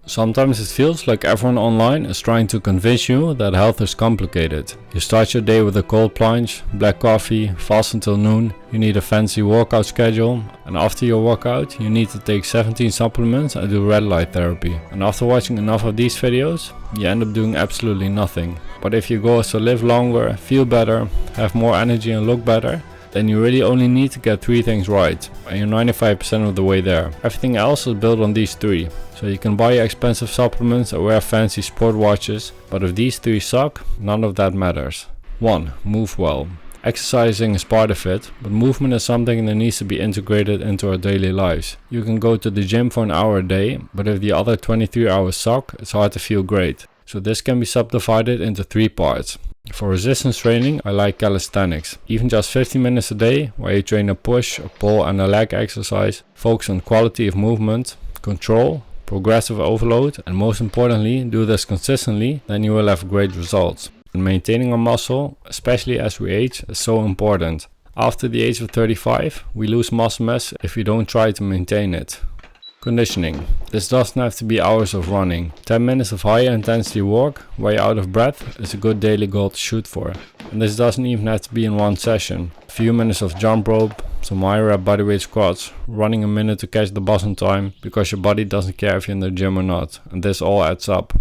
Sometimes it feels like everyone online is trying to convince you that health is complicated. You start your day with a cold plunge, black coffee, fast until noon, you need a fancy workout schedule, and after your workout you need to take 17 supplements and do red light therapy. And after watching enough of these videos, you end up doing absolutely nothing. But if your goal is to live longer, feel better, have more energy and look better, then you really only need to get 3 things right, and you're 95% of the way there. Everything else is built on these 3. So you can buy expensive supplements or wear fancy sport watches, but if these 3 suck, none of that matters. 1. Move well. Exercising is part of it, but movement is something that needs to be integrated into our daily lives. You can go to the gym for an hour a day, but if the other 23 hours suck, it's hard to feel great. So this can be subdivided into 3 parts. For resistance training, I like calisthenics. Even just 15 minutes a day, where you train a push, a pull and a leg exercise, focus on quality of movement, control, progressive overload, and most importantly, do this consistently, then you will have great results. And maintaining our muscle, especially as we age, is so important. After the age of 35, we lose muscle mass if we don't try to maintain it. Conditioning. This doesn't have to be hours of running. 10 minutes of high intensity work, where you're out of breath, is a good daily goal to shoot for. And this doesn't even have to be in one session. A few minutes of jump rope, some high rep bodyweight squats, running a minute to catch the bus on time, because your body doesn't care if you're in the gym or not, and this all adds up.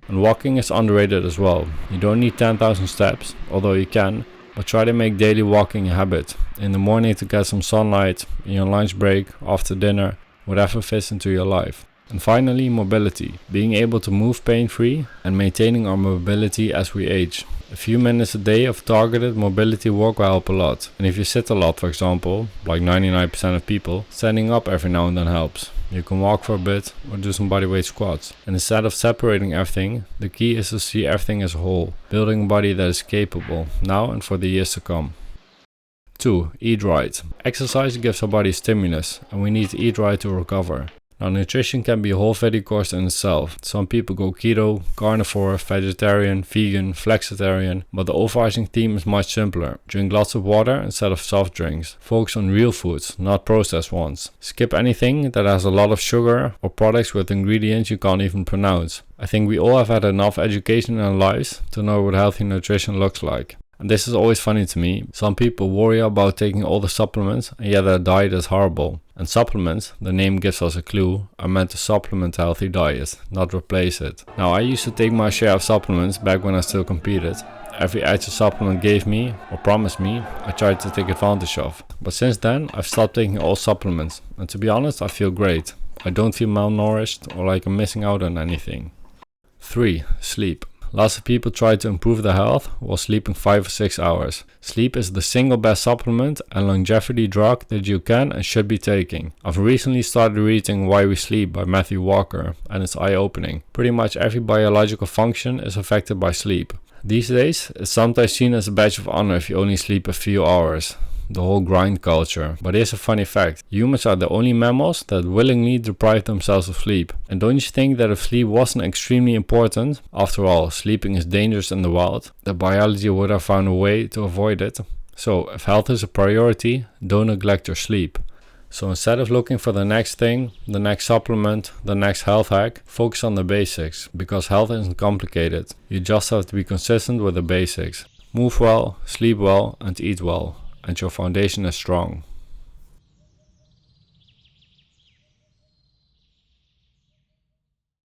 And walking is underrated as well. You don't need 10,000 steps, although you can, but try to make daily walking a habit. In the morning to get some sunlight, in your lunch break, after dinner, whatever fits into your life. And finally, mobility. Being able to move pain-free and maintaining our mobility as we age. A few minutes a day of targeted mobility work will help a lot. And if you sit a lot, for example, like 99% of people, standing up every now and then helps. You can walk for a bit or do some bodyweight squats. And instead of separating everything, the key is to see everything as a whole, building a body that is capable, now and for the years to come. 2. Eat right. Exercise gives our body stimulus, and we need to eat right to recover. Now, nutrition can be a whole video course in itself. Some people go keto, carnivore, vegetarian, vegan, flexitarian, but the overarching theme is much simpler. Drink lots of water instead of soft drinks. Focus on real foods, not processed ones. Skip anything that has a lot of sugar or products with ingredients you can't even pronounce. I think we all have had enough education in our lives to know what healthy nutrition looks like. And this is always funny to me. Some people worry about taking all the supplements, and yet their diet is horrible. And supplements, the name gives us a clue, are meant to supplement a healthy diet, not replace it. Now, I used to take my share of supplements back when I still competed. Every extra supplement gave me, or promised me, I tried to take advantage of. But since then, I've stopped taking all supplements. And to be honest, I feel great. I don't feel malnourished or like I'm missing out on anything. 3. Sleep. Lots of people try to improve their health while sleeping 5 or 6 hours. Sleep is the single best supplement and longevity drug that you can and should be taking. I've recently started reading Why We Sleep by Matthew Walker, and it's eye-opening. Pretty much every biological function is affected by sleep. These days, it's sometimes seen as a badge of honor if you only sleep a few hours. The whole grind culture. But here's a funny fact. Humans are the only mammals that willingly deprive themselves of sleep. And don't you think that if sleep wasn't extremely important, after all, sleeping is dangerous in the wild, that biology would have found a way to avoid it? So, if health is a priority, don't neglect your sleep. So instead of looking for the next thing, the next supplement, the next health hack, focus on the basics, because health isn't complicated. You just have to be consistent with the basics. Move well, sleep well, and eat well. And your foundation is strong.